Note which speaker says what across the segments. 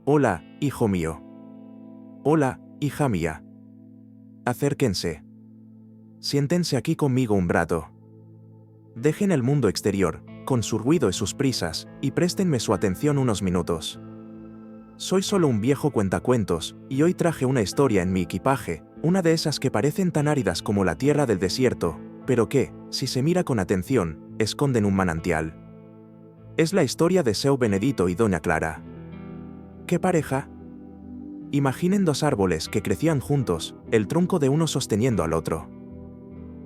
Speaker 1: Hola, hijo mío. Hola, hija mía. Acérquense. Siéntense aquí conmigo un rato. Dejen el mundo exterior, con su ruido y sus prisas, y préstenme su atención unos minutos. Soy solo un viejo cuentacuentos, y hoy traje una historia en mi equipaje, una de esas que parecen tan áridas como la tierra del desierto, pero que, si se mira con atención, esconden un manantial. Es la historia de Seu Benedito y Doña Clara. ¿Qué pareja? Imaginen dos árboles que crecían juntos, el tronco de uno sosteniendo al otro.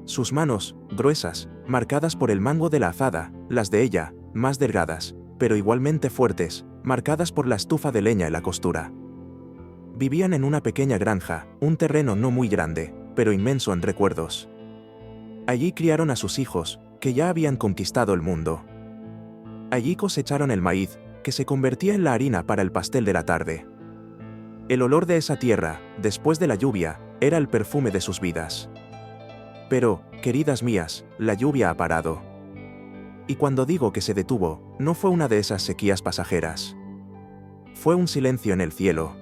Speaker 1: Sus manos, gruesas, marcadas por el mango de la azada, las de ella, más delgadas, pero igualmente fuertes, marcadas por la estufa de leña y la costura. Vivían en una pequeña granja, un terreno no muy grande, pero inmenso en recuerdos. Allí criaron a sus hijos, que ya habían conquistado el mundo. Allí cosecharon el maíz, que se convertía en la harina para el pastel de la tarde. El olor de esa tierra, después de la lluvia, era el perfume de sus vidas. Pero, queridas mías, la lluvia ha parado. Y cuando digo que se detuvo, no fue una de esas sequías pasajeras. Fue un silencio en el cielo.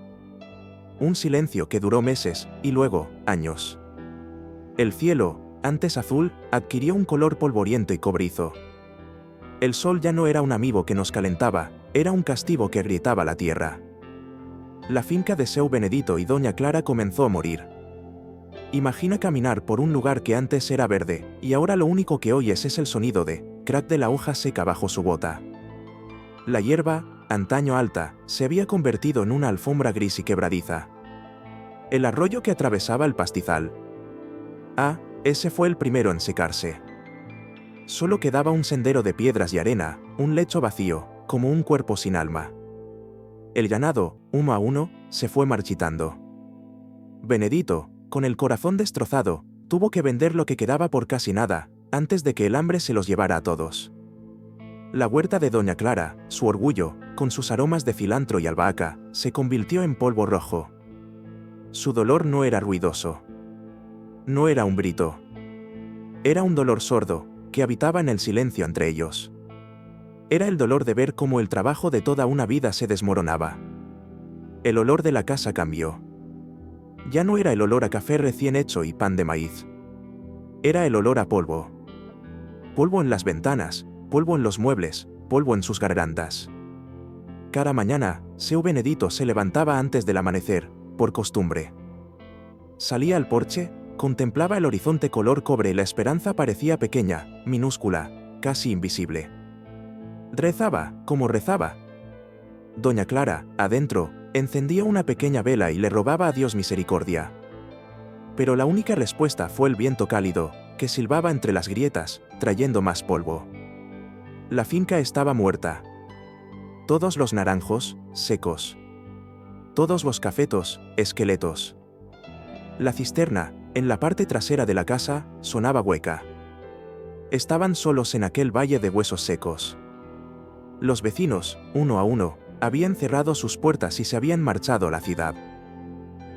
Speaker 1: Un silencio que duró meses, y luego, años. El cielo, antes azul, adquirió un color polvoriento y cobrizo. El sol ya no era un amigo que nos calentaba, era un castigo que agrietaba la tierra. La finca de Seu Benedito y Doña Clara comenzó a morir. Imagina caminar por un lugar que antes era verde, y ahora lo único que oyes es el sonido de crack de la hoja seca bajo su bota. La hierba, antaño alta, se había convertido en una alfombra gris y quebradiza. El arroyo que atravesaba el pastizal. Ese fue el primero en secarse. Solo quedaba un sendero de piedras y arena, un lecho vacío, como un cuerpo sin alma. El ganado, uno a uno, se fue marchitando. Benedito, con el corazón destrozado, tuvo que vender lo que quedaba por casi nada, antes de que el hambre se los llevara a todos. La huerta de Doña Clara, su orgullo, con sus aromas de cilantro y albahaca, se convirtió en polvo rojo. Su dolor no era ruidoso. No era un grito. Era un dolor sordo, que habitaba en el silencio entre ellos. Era el dolor de ver cómo el trabajo de toda una vida se desmoronaba. El olor de la casa cambió. Ya no era el olor a café recién hecho y pan de maíz. Era el olor a polvo. Polvo en las ventanas, polvo en los muebles, polvo en sus gargantas. Cada mañana, Seu Benedito se levantaba antes del amanecer, por costumbre. Salía al porche, contemplaba el horizonte color cobre y la esperanza parecía pequeña, minúscula, casi invisible. Rezaba, como rezaba. Doña Clara, adentro, encendía una pequeña vela y le rogaba a Dios misericordia. Pero la única respuesta fue el viento cálido, que silbaba entre las grietas, trayendo más polvo. La finca estaba muerta. Todos los naranjos, secos. Todos los cafetos, esqueletos. La cisterna, en la parte trasera de la casa, sonaba hueca. Estaban solos en aquel valle de huesos secos. Los vecinos, uno a uno, habían cerrado sus puertas y se habían marchado a la ciudad.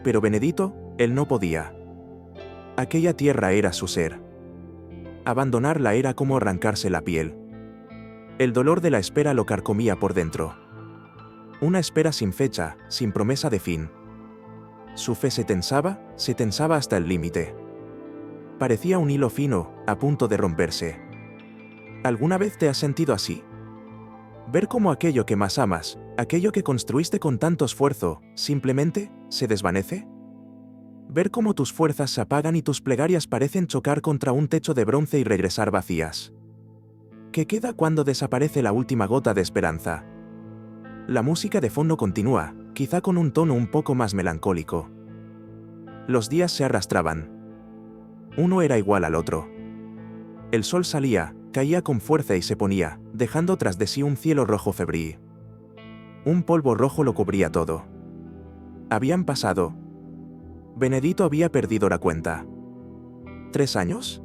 Speaker 1: Pero Benedito, él no podía. Aquella tierra era su ser. Abandonarla era como arrancarse la piel. El dolor de la espera lo carcomía por dentro. Una espera sin fecha, sin promesa de fin. Su fe se tensaba hasta el límite. Parecía un hilo fino, a punto de romperse. ¿Alguna vez te has sentido así? Ver cómo aquello que más amas, aquello que construiste con tanto esfuerzo, simplemente, se desvanece. Ver cómo tus fuerzas se apagan y tus plegarias parecen chocar contra un techo de bronce y regresar vacías. ¿Qué queda cuando desaparece la última gota de esperanza? La música de fondo continúa, quizá con un tono un poco más melancólico. Los días se arrastraban. Uno era igual al otro. El sol salía, caía con fuerza y se ponía, dejando tras de sí un cielo rojo febril. Un polvo rojo lo cubría todo. Habían pasado. Benedito había perdido la cuenta. ¿3 años?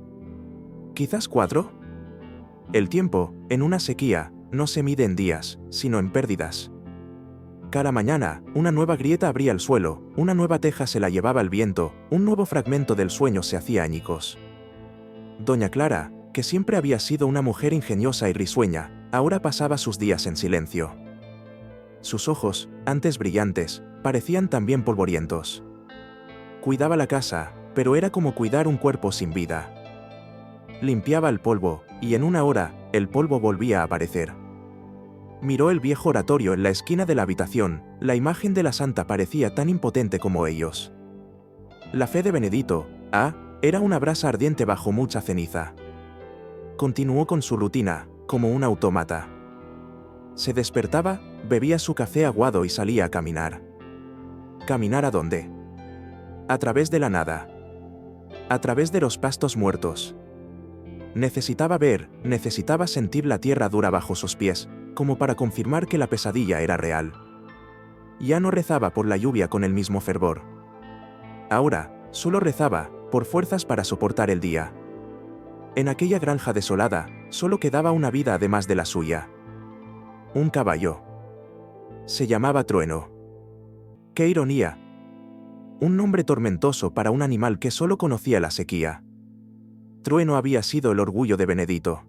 Speaker 1: ¿Quizás 4? El tiempo, en una sequía, no se mide en días, sino en pérdidas. Cada mañana, una nueva grieta abría el suelo, una nueva teja se la llevaba el viento, un nuevo fragmento del sueño se hacía añicos. Doña Clara, que siempre había sido una mujer ingeniosa y risueña, ahora pasaba sus días en silencio. Sus ojos, antes brillantes, parecían también polvorientos. Cuidaba la casa, pero era como cuidar un cuerpo sin vida. Limpiaba el polvo, y en una hora, el polvo volvía a aparecer. Miró el viejo oratorio en la esquina de la habitación, la imagen de la santa parecía tan impotente como ellos. La fe de Benedito, era una brasa ardiente bajo mucha ceniza. Continuó con su rutina, como un autómata. Se despertaba, bebía su café aguado y salía a caminar. ¿Caminar a dónde? A través de la nada. A través de los pastos muertos. Necesitaba ver, necesitaba sentir la tierra dura bajo sus pies, como para confirmar que la pesadilla era real. Ya no rezaba por la lluvia con el mismo fervor. Ahora, solo rezaba, por fuerzas para soportar el día. En aquella granja desolada, solo quedaba una vida además de la suya. Un caballo. Se llamaba Trueno. ¡Qué ironía! Un nombre tormentoso para un animal que solo conocía la sequía. Trueno había sido el orgullo de Benedito.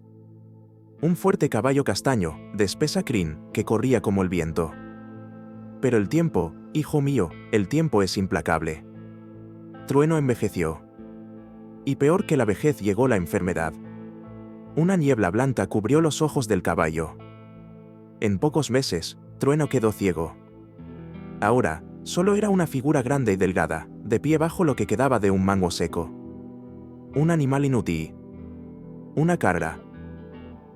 Speaker 1: Un fuerte caballo castaño, de espesa crin, que corría como el viento. Pero el tiempo, hijo mío, el tiempo es implacable. Trueno envejeció. Y peor que la vejez llegó la enfermedad. Una niebla blanca cubrió los ojos del caballo. En pocos meses, Trueno quedó ciego. Ahora, solo era una figura grande y delgada, de pie bajo lo que quedaba de un mango seco. Un animal inútil. Una carga.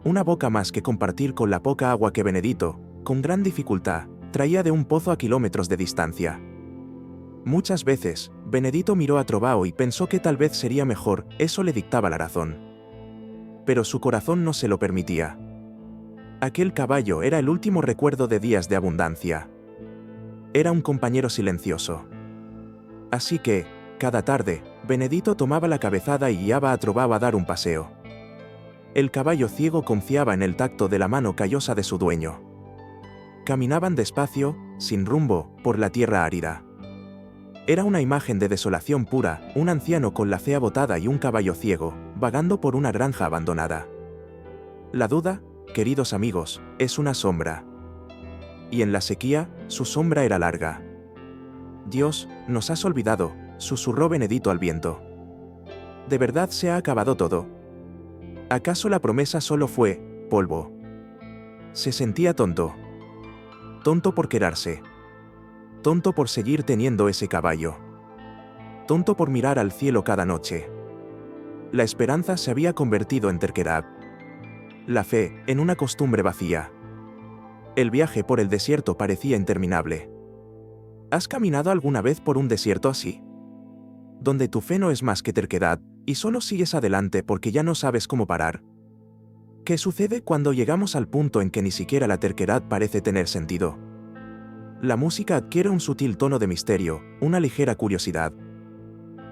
Speaker 1: Una boca más que compartir con la poca agua que Benedito, con gran dificultad, traía de un pozo a kilómetros de distancia. Muchas veces, Benedito miró a Trovao y pensó que tal vez sería mejor, eso le dictaba la razón. Pero su corazón no se lo permitía. Aquel caballo era el último recuerdo de días de abundancia. Era un compañero silencioso. Así que, cada tarde, Benedito tomaba la cabezada y guiaba a Trovao a dar un paseo. El caballo ciego confiaba en el tacto de la mano callosa de su dueño. Caminaban despacio, sin rumbo, por la tierra árida. Era una imagen de desolación pura, un anciano con la fe agotada y un caballo ciego, vagando por una granja abandonada. La duda, queridos amigos, es una sombra. Y en la sequía, su sombra era larga. Dios, nos has olvidado, susurró Benedito al viento. ¿De verdad se ha acabado todo? ¿Acaso la promesa solo fue polvo? Se sentía tonto. Tonto por quedarse. Tonto por seguir teniendo ese caballo. Tonto por mirar al cielo cada noche. La esperanza se había convertido en terquedad. La fe, en una costumbre vacía. El viaje por el desierto parecía interminable. ¿Has caminado alguna vez por un desierto así? Donde tu fe no es más que terquedad, y solo sigues adelante porque ya no sabes cómo parar. ¿Qué sucede cuando llegamos al punto en que ni siquiera la terquedad parece tener sentido? La música adquiere un sutil tono de misterio, una ligera curiosidad.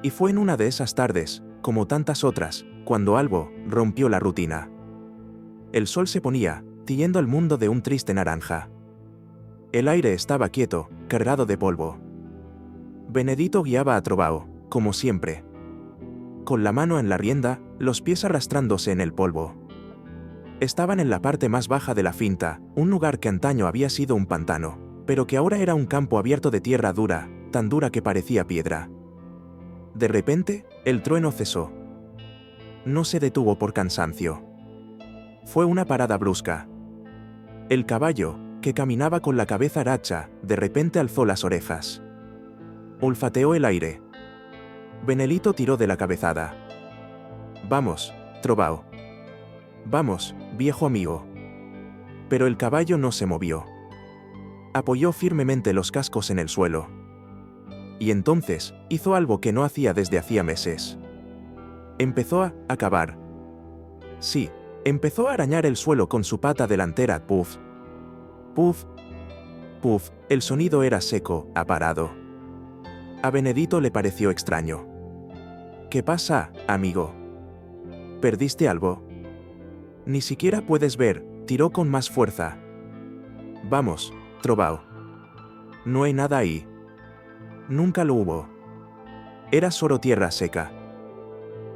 Speaker 1: Y fue en una de esas tardes, como tantas otras, cuando algo rompió la rutina. El sol se ponía, tiñendo el mundo de un triste naranja. El aire estaba quieto, cargado de polvo. Benedito guiaba a Trovao, como siempre. Con la mano en la rienda, los pies arrastrándose en el polvo. Estaban en la parte más baja de la finca, un lugar que antaño había sido un pantano, pero que ahora era un campo abierto de tierra dura, tan dura que parecía piedra. De repente, el trueno cesó. No se detuvo por cansancio. Fue una parada brusca. El caballo, que caminaba con la cabeza agacha, de repente alzó las orejas. Olfateó el aire. Benedito tiró de la cabezada. Vamos, Trovao. Vamos, viejo amigo. Pero el caballo no se movió. Apoyó firmemente los cascos en el suelo. Y entonces, hizo algo que no hacía desde hacía meses. Empezó a cavar. Sí, empezó a arañar el suelo con su pata delantera. Puff. Puff. Puff, el sonido era seco, aparado. A Benedito le pareció extraño. ¿Qué pasa, amigo? ¿Perdiste algo? Ni siquiera puedes ver, tiró con más fuerza. Vamos, Trovao. No hay nada ahí. Nunca lo hubo. Era solo tierra seca.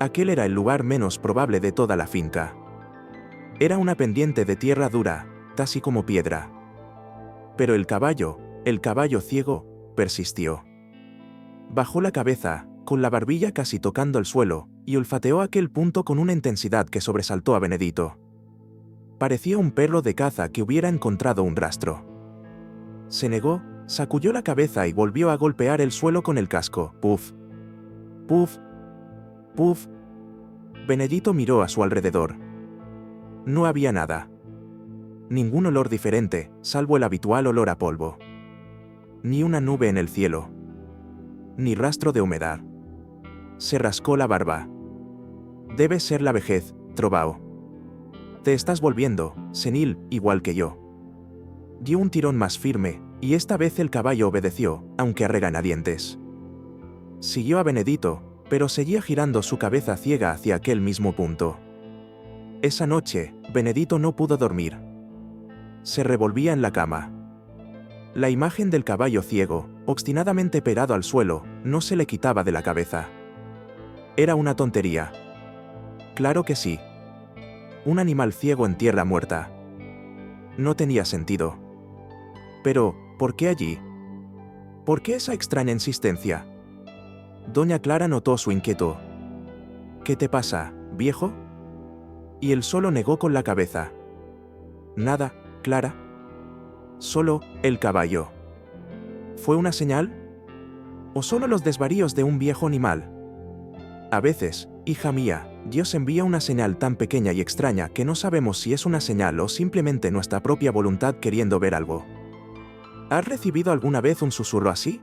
Speaker 1: Aquel era el lugar menos probable de toda la finca. Era una pendiente de tierra dura, casi como piedra. Pero el caballo ciego, persistió. Bajó la cabeza, con la barbilla casi tocando el suelo, y olfateó aquel punto con una intensidad que sobresaltó a Benedito. Parecía un perro de caza que hubiera encontrado un rastro. Se negó, sacudió la cabeza y volvió a golpear el suelo con el casco. Puf. Puf. Puf. Benedito miró a su alrededor. No había nada. Ningún olor diferente, salvo el habitual olor a polvo. Ni una nube en el cielo. Ni rastro de humedad. Se rascó la barba. Debe ser la vejez, Trovao. Te estás volviendo, senil, igual que yo. Dio un tirón más firme, y esta vez el caballo obedeció, aunque a regañadientes. Siguió a Benedito, pero seguía girando su cabeza ciega hacia aquel mismo punto. Esa noche, Benedito no pudo dormir. Se revolvía en la cama. La imagen del caballo ciego, obstinadamente pegado al suelo, no se le quitaba de la cabeza. Era una tontería. Claro que sí. Un animal ciego en tierra muerta. No tenía sentido. Pero, ¿por qué allí? ¿Por qué esa extraña insistencia? Doña Clara notó su inquietud. ¿Qué te pasa, viejo? Y él solo negó con la cabeza. Nada, Clara. Solo, el caballo. ¿Fue una señal? ¿O solo los desvaríos de un viejo animal? A veces, hija mía, Dios envía una señal tan pequeña y extraña que no sabemos si es una señal o simplemente nuestra propia voluntad queriendo ver algo. ¿Has recibido alguna vez un susurro así?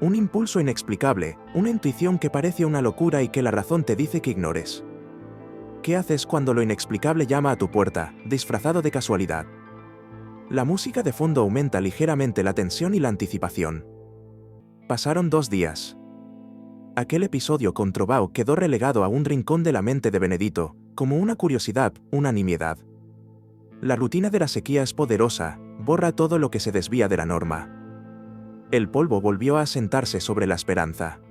Speaker 1: Un impulso inexplicable, una intuición que parece una locura y que la razón te dice que ignores. ¿Qué haces cuando lo inexplicable llama a tu puerta, disfrazado de casualidad? La música de fondo aumenta ligeramente la tensión y la anticipación. Pasaron 2 días. Aquel episodio con Trovao quedó relegado a un rincón de la mente de Benedito, como una curiosidad, una nimiedad. La rutina de la sequía es poderosa, borra todo lo que se desvía de la norma. El polvo volvió a asentarse sobre la esperanza.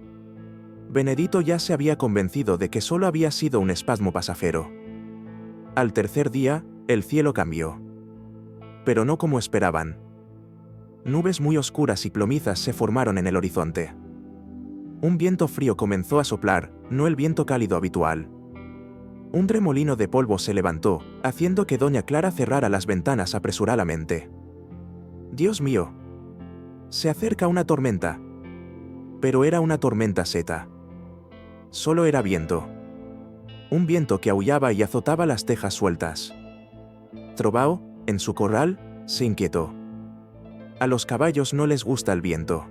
Speaker 1: Benedito ya se había convencido de que solo había sido un espasmo pasajero. Al tercer día, el cielo cambió. Pero no como esperaban. Nubes muy oscuras y plomizas se formaron en el horizonte. Un viento frío comenzó a soplar, no el viento cálido habitual. Un remolino de polvo se levantó, haciendo que doña Clara cerrara las ventanas apresuradamente. Dios mío. Se acerca una tormenta. Pero era una tormenta seta. Solo era viento. Un viento que aullaba y azotaba las tejas sueltas. Trovao, en su corral, se inquietó. A los caballos no les gusta el viento.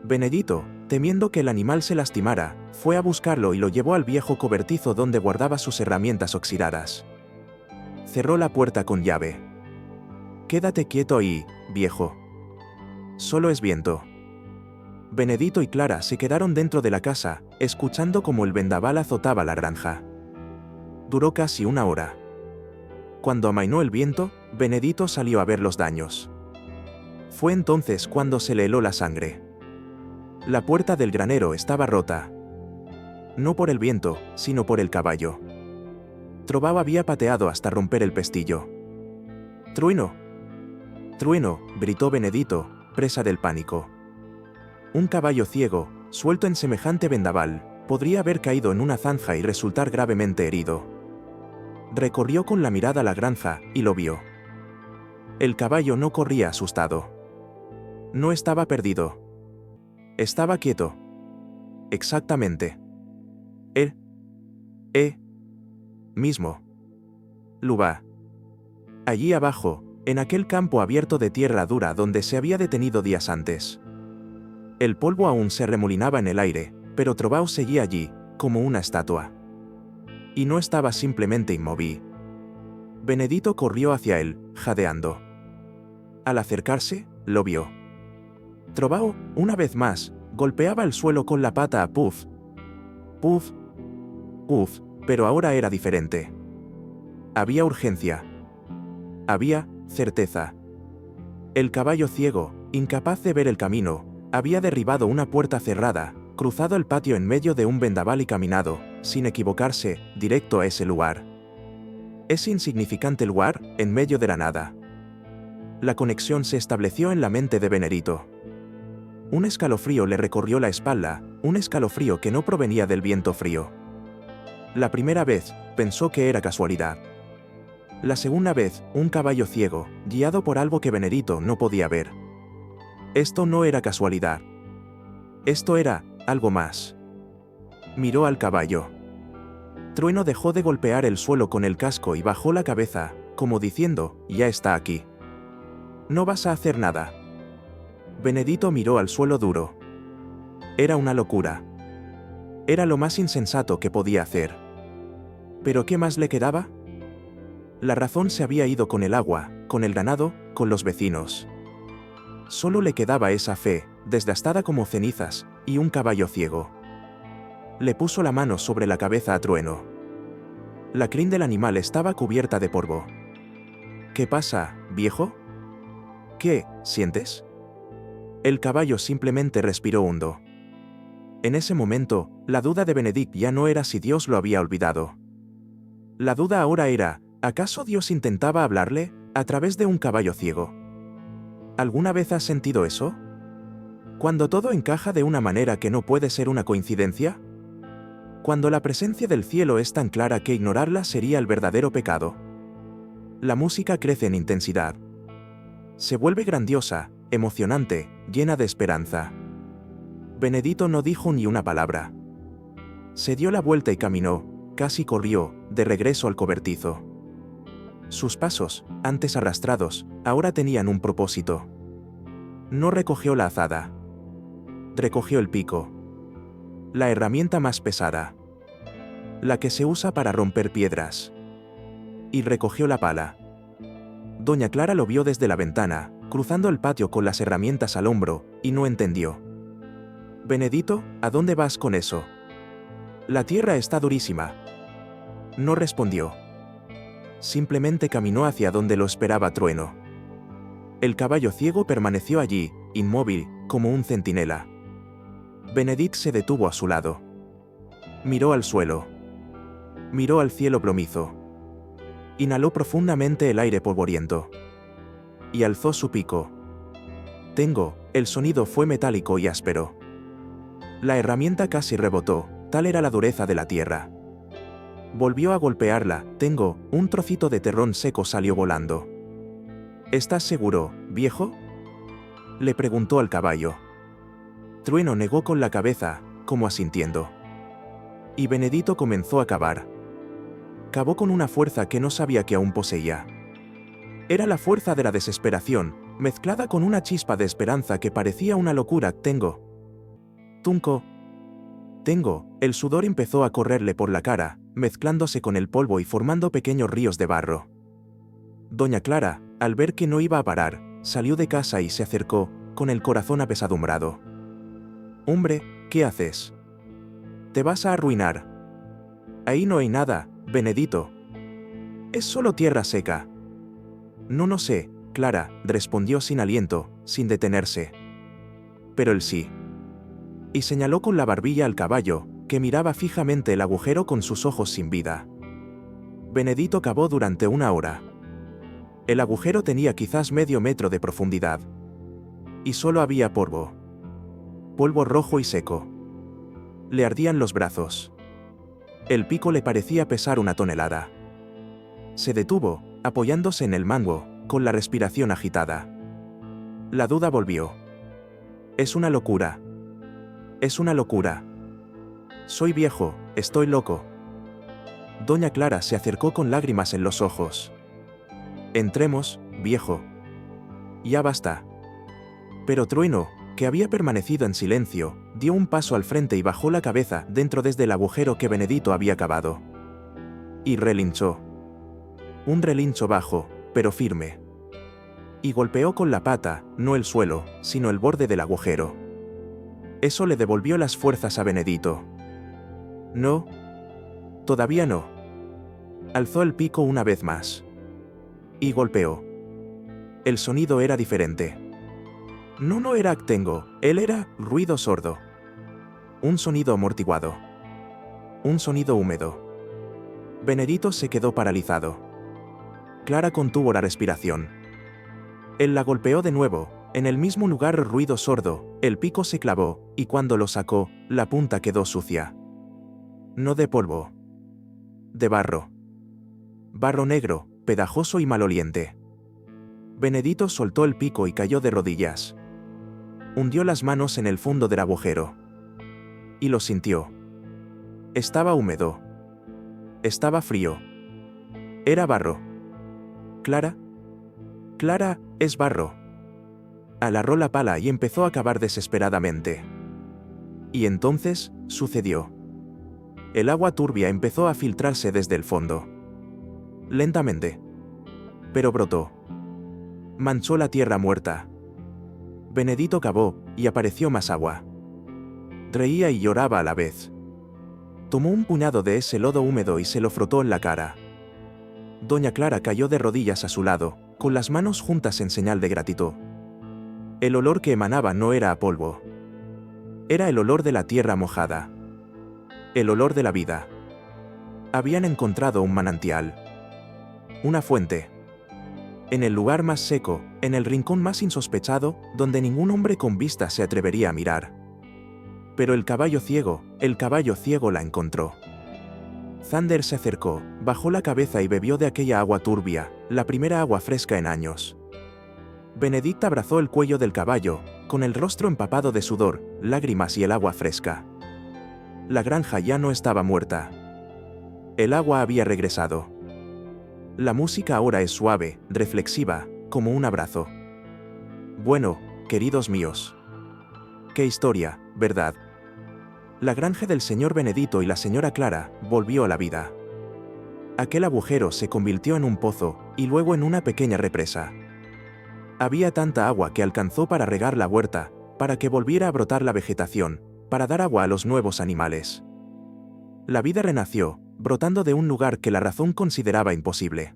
Speaker 1: Benedito, temiendo que el animal se lastimara, fue a buscarlo y lo llevó al viejo cobertizo donde guardaba sus herramientas oxidadas. Cerró la puerta con llave. Quédate quieto ahí, viejo. Solo es viento. Benedito y Clara se quedaron dentro de la casa, escuchando cómo el vendaval azotaba la granja. Duró casi 1 hora. Cuando amainó el viento, Benedito salió a ver los daños. Fue entonces cuando se le heló la sangre. La puerta del granero estaba rota. No por el viento, sino por el caballo. Trovao había pateado hasta romper el pestillo. ¡Trueno! ¡Trueno!, gritó Benedito, presa del pánico. Un caballo ciego, suelto en semejante vendaval, podría haber caído en una zanja y resultar gravemente herido. Recorrió con la mirada la granja, y lo vio. El caballo no corría asustado. No estaba perdido. Estaba quieto. Exactamente. Mismo. Luba. Allí abajo, en aquel campo abierto de tierra dura donde se había detenido días antes. El polvo aún se remolinaba en el aire, pero Trovao seguía allí, como una estatua. Y no estaba simplemente inmóvil. Benedito corrió hacia él, jadeando. Al acercarse, lo vio. Trovao, una vez más, golpeaba el suelo con la pata a puff. Puff. Puff, pero ahora era diferente. Había urgencia. Había certeza. El caballo ciego, incapaz de ver el camino, había derribado una puerta cerrada, cruzado el patio en medio de un vendaval y caminado, sin equivocarse, directo a ese lugar. Ese insignificante lugar, en medio de la nada. La conexión se estableció en la mente de Benedito. Un escalofrío le recorrió la espalda, un escalofrío que no provenía del viento frío. La primera vez, pensó que era casualidad. La segunda vez, un caballo ciego, guiado por algo que Benedito no podía ver. Esto no era casualidad. Esto era algo más. Miró al caballo. Trueno dejó de golpear el suelo con el casco y bajó la cabeza, como diciendo, ya está aquí. No vas a hacer nada. Benedito miró al suelo duro. Era una locura. Era lo más insensato que podía hacer. ¿Pero qué más le quedaba? La razón se había ido con el agua, con el ganado, con los vecinos. Solo le quedaba esa fe, desgastada como cenizas, y un caballo ciego. Le puso la mano sobre la cabeza a Trueno. La crin del animal estaba cubierta de polvo. ¿Qué pasa, viejo? ¿Qué sientes? El caballo simplemente respiró hondo. En ese momento, la duda de Benedict ya no era si Dios lo había olvidado. La duda ahora era, ¿acaso Dios intentaba hablarle, a través de un caballo ciego? ¿Alguna vez has sentido eso? Cuando todo encaja de una manera que no puede ser una coincidencia. Cuando la presencia del cielo es tan clara que ignorarla sería el verdadero pecado. La música crece en intensidad. Se vuelve grandiosa, emocionante, llena de esperanza. Benedito no dijo ni una palabra. Se dio la vuelta y caminó, casi corrió, de regreso al cobertizo. Sus pasos, antes arrastrados, ahora tenían un propósito. No recogió la azada. Recogió el pico. La herramienta más pesada. La que se usa para romper piedras. Y recogió la pala. Doña Clara lo vio desde la ventana, cruzando el patio con las herramientas al hombro, y no entendió. «Benedito, ¿a dónde vas con eso? La tierra está durísima». No respondió. Simplemente caminó hacia donde lo esperaba Trueno. El caballo ciego permaneció allí, inmóvil, como un centinela. Benedict se detuvo a su lado. Miró al suelo. Miró al cielo plomizo. Inhaló profundamente el aire polvoriento. Y alzó su pico. «Tengo», el sonido fue metálico y áspero. La herramienta casi rebotó, tal era la dureza de la tierra. Volvió a golpearla, «Tengo», un trocito de terrón seco salió volando. «¿Estás seguro, viejo?», le preguntó al caballo. Trueno negó con la cabeza, como asintiendo. Y Benedito comenzó a cavar. Cavó con una fuerza que no sabía que aún poseía. Era la fuerza de la desesperación, mezclada con una chispa de esperanza que parecía una locura. «Tengo». «Tunco». «Tengo». El sudor empezó a correrle por la cara, mezclándose con el polvo y formando pequeños ríos de barro. Doña Clara, al ver que no iba a parar, salió de casa y se acercó, con el corazón apesadumbrado. «Hombre, ¿qué haces? Te vas a arruinar». «Ahí no hay nada, Benedito. Es solo tierra seca». «No sé, Clara», respondió sin aliento, sin detenerse. «Pero él sí». Y señaló con la barbilla al caballo, que miraba fijamente el agujero con sus ojos sin vida. Benedito cavó durante 1 hora. El agujero tenía quizás medio metro de profundidad. Y solo había polvo. Polvo rojo y seco. Le ardían los brazos. El pico le parecía pesar 1 tonelada. Se detuvo, apoyándose en el mango, con la respiración agitada. La duda volvió. «Es una locura. Es una locura. Soy viejo, estoy loco». Doña Clara se acercó con lágrimas en los ojos. «Entremos, viejo. Ya basta». Pero Trueno, que había permanecido en silencio, dio un paso al frente y bajó la cabeza dentro desde el agujero que Benedito había cavado. Y relinchó. Un relincho bajo, pero firme. Y golpeó con la pata, no el suelo, sino el borde del agujero. Eso le devolvió las fuerzas a Benedito. «No. Todavía no». Alzó el pico una vez más. Y golpeó. El sonido era diferente. No era actengo, él era ruido sordo. Un sonido amortiguado. Un sonido húmedo. Benedito se quedó paralizado. Clara contuvo la respiración. Él la golpeó de nuevo, en el mismo lugar ruido sordo, el pico se clavó, y cuando lo sacó, la punta quedó sucia. No de polvo. De barro. Barro negro, pegajoso y maloliente. Benedito soltó el pico y cayó de rodillas. Hundió las manos en el fondo del agujero. Y lo sintió. Estaba húmedo. Estaba frío. Era barro. ¿Clara? Clara, es barro. Alarró la pala y empezó a cavar desesperadamente. Y entonces, sucedió. El agua turbia empezó a filtrarse desde el fondo. Lentamente. Pero brotó. Manchó la tierra muerta. Benedito cavó, y apareció más agua. Reía y lloraba a la vez. Tomó un puñado de ese lodo húmedo y se lo frotó en la cara. Doña Clara cayó de rodillas a su lado, con las manos juntas en señal de gratitud. El olor que emanaba no era a polvo. Era el olor de la tierra mojada. El olor de la vida. Habían encontrado un manantial. Una fuente. En el lugar más seco, en el rincón más insospechado, donde ningún hombre con vista se atrevería a mirar. Pero el caballo ciego la encontró. Zander se acercó, bajó la cabeza y bebió de aquella agua turbia, la primera agua fresca en años. Benedicta abrazó el cuello del caballo, con el rostro empapado de sudor, lágrimas y el agua fresca. La granja ya no estaba muerta. El agua había regresado. La música ahora es suave, reflexiva, como un abrazo. Bueno, queridos míos. Qué historia, ¿verdad? La granja del señor Benedito y la señora Clara volvió a la vida. Aquel agujero se convirtió en un pozo, y luego en una pequeña represa. Había tanta agua que alcanzó para regar la huerta, para que volviera a brotar la vegetación, para dar agua a los nuevos animales. La vida renació, brotando de un lugar que la razón consideraba imposible.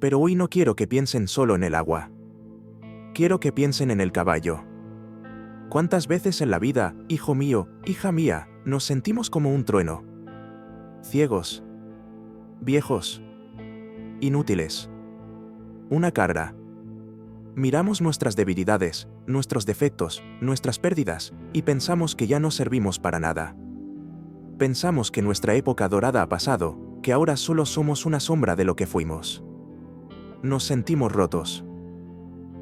Speaker 1: Pero hoy no quiero que piensen solo en el agua. Quiero que piensen en el caballo. ¿Cuántas veces en la vida, hijo mío, hija mía, nos sentimos como un trueno? Ciegos. Viejos. Inútiles. Una carga. Miramos nuestras debilidades, nuestros defectos, nuestras pérdidas, y pensamos que ya no servimos para nada. Pensamos que nuestra época dorada ha pasado, que ahora solo somos una sombra de lo que fuimos. Nos sentimos rotos.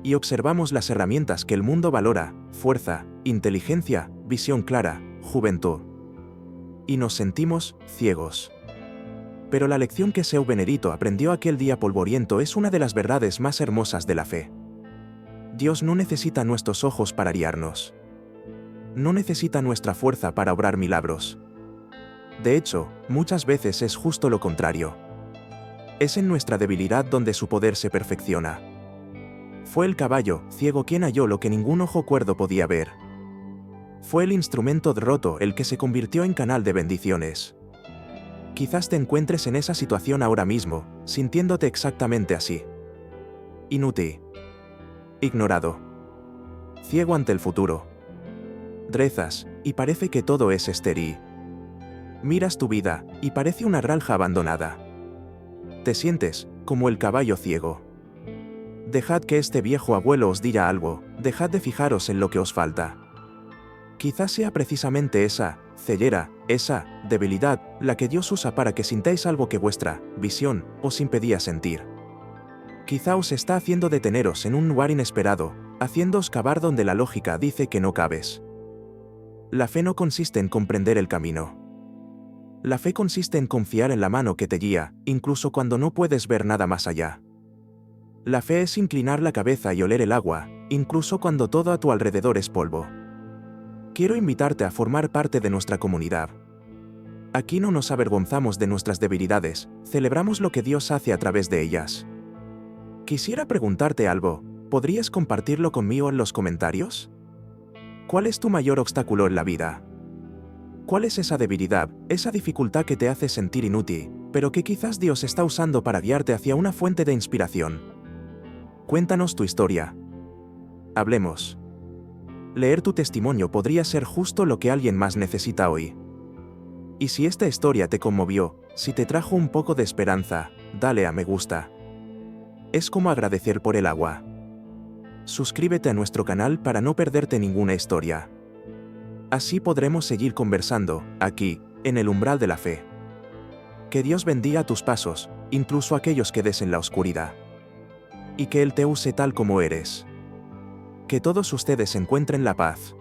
Speaker 1: Y observamos las herramientas que el mundo valora: fuerza, inteligencia, visión clara, juventud. Y nos sentimos ciegos. Pero la lección que Seu Benedito aprendió aquel día polvoriento es una de las verdades más hermosas de la fe. Dios no necesita nuestros ojos para guiarnos. No necesita nuestra fuerza para obrar milagros. De hecho, muchas veces es justo lo contrario. Es en nuestra debilidad donde su poder se perfecciona. Fue el caballo ciego quien halló lo que ningún ojo cuerdo podía ver. Fue el instrumento roto el que se convirtió en canal de bendiciones. Quizás te encuentres en esa situación ahora mismo, sintiéndote exactamente así. Inútil. Ignorado. Ciego ante el futuro. Rezas, y parece que todo es estéril. Miras tu vida, y parece una granja abandonada. Te sientes como el caballo ciego. Dejad que este viejo abuelo os diga algo, dejad de fijaros en lo que os falta. Quizás sea precisamente esa ceguera, esa debilidad, la que Dios usa para que sintáis algo que vuestra visión os impedía sentir. Quizá os está haciendo deteneros en un lugar inesperado, haciéndoos cavar donde la lógica dice que no cabes. La fe no consiste en comprender el camino. La fe consiste en confiar en la mano que te guía, incluso cuando no puedes ver nada más allá. La fe es inclinar la cabeza y oler el agua, incluso cuando todo a tu alrededor es polvo. Quiero invitarte a formar parte de nuestra comunidad. Aquí no nos avergonzamos de nuestras debilidades, celebramos lo que Dios hace a través de ellas. Quisiera preguntarte algo, ¿podrías compartirlo conmigo en los comentarios? ¿Cuál es tu mayor obstáculo en la vida? ¿Cuál es esa debilidad, esa dificultad que te hace sentir inútil, pero que quizás Dios está usando para guiarte hacia una fuente de inspiración? Cuéntanos tu historia. Hablemos. Leer tu testimonio podría ser justo lo que alguien más necesita hoy. Y si esta historia te conmovió, si te trajo un poco de esperanza, dale a me gusta. Es como agradecer por el agua. Suscríbete a nuestro canal para no perderte ninguna historia. Así podremos seguir conversando, aquí, en el umbral de la fe. Que Dios bendiga tus pasos, incluso aquellos que des en la oscuridad. Y que Él te use tal como eres. Que todos ustedes encuentren la paz.